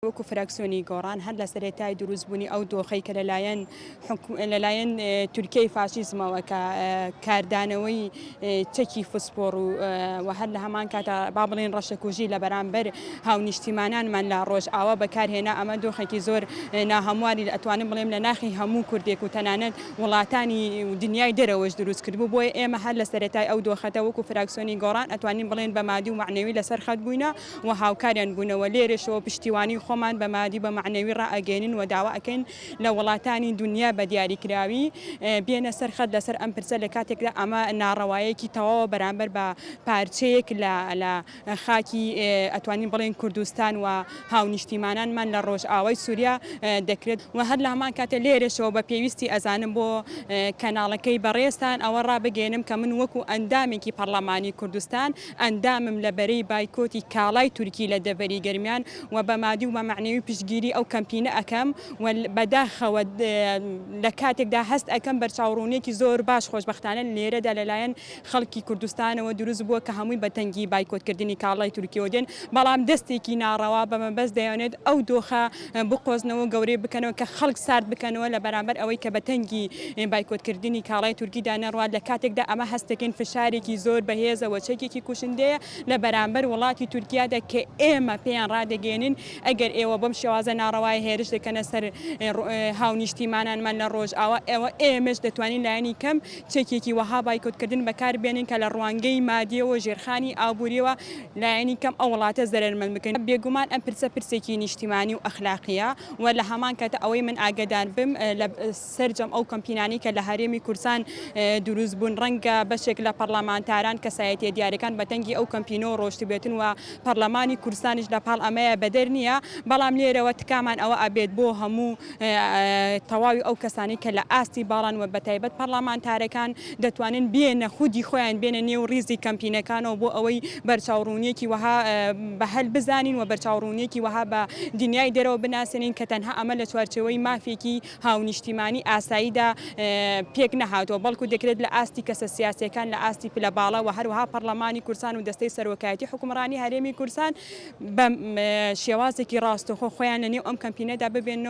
وەکو فراکسیۆنی گۆڕان هەر لە سەرەتای دروستبوونی ئەو دۆخەی کە لەلایەن تورکیای فاشیزمەوە کە کاردانەوەی چەکی فسپۆڕ و هەر لە هەمان کاتە با بڵێن ڕەشەکوژی لە بەرامبەر هاونیشتیمانانمان لە ڕۆژئاوا بەکارهێنا ئەمە دۆخێکی زۆر ناهەمواری ئەتوانم بڵێم لە ناخی هەموو کوردێک و تەنانەت وڵاتانی دنیای دەرەوەش دروست کردبوو بۆیە ئێمە هەر لە سەرەتای ئەو دۆخەتە وەکو فراکسیۆنی گۆڕان ئەتوانین بڵێن بە مادی و معنەوی لەسەر خەت بووینە و هاوکاریان بوونەوە لێرەشەوە پشتیوانی خۆمان بە مادی بە معنەوی ڕائەگەێنن و داوا ئەکەین لە وڵاتانی دنیا بە دیاریکراوی بێنە سەر خەت لەسەر ئەم پرسە لە کاتێکدا ئەمە ناڕەوایەکی تەواوە بەرامبەر بە پارچەیەک لە خاکی ئەتوانین بڵێن کوردستان و هاونیشتیمانانمان لە ڕۆژئاوای سووریا دەکرێت و هەر لە هەمان کاتە لێرەشەوە بە پێویستی ئەزانم بۆ کەناڵەکەی بەڕێستان ئەوە ڕابگەێنم کە من وەکو ئەندامێکی پەرلەمانی کوردستان ئەندامم لە بەرەی بایکۆتی کاڵای تورکی لە دەڤەری گەرمیان و بە مادی و بە معنەوی پشتگیری ئەو کەمپینە ئەەکەم و بەداخەوە لە کاتێکدا هەست ئەەکەم بەرچاوڕوونێکی زۆر باش خۆشبەختانە لێرەدا لەلایەن خەڵکی کوردستانەوە دروست بووە کە هەمووی بەتەنگی بایکۆتکردنی کاڵای تورکیەوە دێن بەڵام دەستێکی ناڕەوا بەمەبەست دەیانێت ئەو دۆخە بقۆزنەوە گەورەی بکەنەوە کە خەڵک سارد بکەنەوە لە بەرامبەر ئەوەی کە بەتەنگی بایکۆتکردنی کاڵای تورکیدا نەڕوات لە کاتێکدا ئەمە هەستەکەین فشارێکی زۆر بەهێزەوە چەکێکی کوشندەیە لە بەرامبەر وڵاتی تورکیادا کە ئێمە پێیان ڕادەگەێنن ئەگەر ئێوە بەم شێوازە ناڕەوای هێرش دەکەنە سەر هاونیشتیمانانمان لە ڕۆژئاوا ئێمەش دەتوانین لایەنی کەم چەکێکی وەها بایکۆتکردن بەکاربێنین کە لە ڕوانگەی مادیەوە ژێرخانی ئابوووریەوە لایەنی کەم ئەو وڵاتە زەرمەند بکەین بێگومان ئەم پرسێکی نیشتیمانی و ئەخلاقیە و لە هەمان کاتە ئەوەی من ئاگدار بم لە سەرجەم ئەو کەمپینانی کە لە هەرێمی کورسان دروست بوون ڕەنگە بەشێک لە پەرلەمانتاران کەسایەتیە دیارەکان بەتەنگی ئەو کەمپینەوە ڕۆشت بێتن و پەرلەمانی کورسانیش لە پاڵ ئەمەیە بەدەر نییە بەڵام لێرەوە تکامان ئەوە ئەبێت بۆ هەموو تەواوی ئەو کەسانی کە لە ئاستی باڵان و بەتایبەت پەرلەمانتارەکان دەتوانن بێنە خودی خۆیان بێنە نێو ڕیزی کەمپینەکانەوە بۆ ئەوەی بەرچاوڕوونیەکی وەها بە هەل بزانین و بەرچاوڕوونیەکی وەها بە دنیای دەرەوە بناسێنین کە تەنها ئەمە لە چوارچەوەی مافێکی هاونیشتیمانی ئاساییدا پێک نەهاتەوە بەڵکو دەکرێت لە ئاستی کەسە سیاسیەکان لە ئاستی پلە باڵا و هەروەها پەرلەمانی کورسان و دەستەی سەرۆکایەتی حکومڕانی هەرێمی کورسان بە شێوازێکی ڕاستەخۆ خۆیان لە نێو ئەم کەمپینەدا ببێنەوە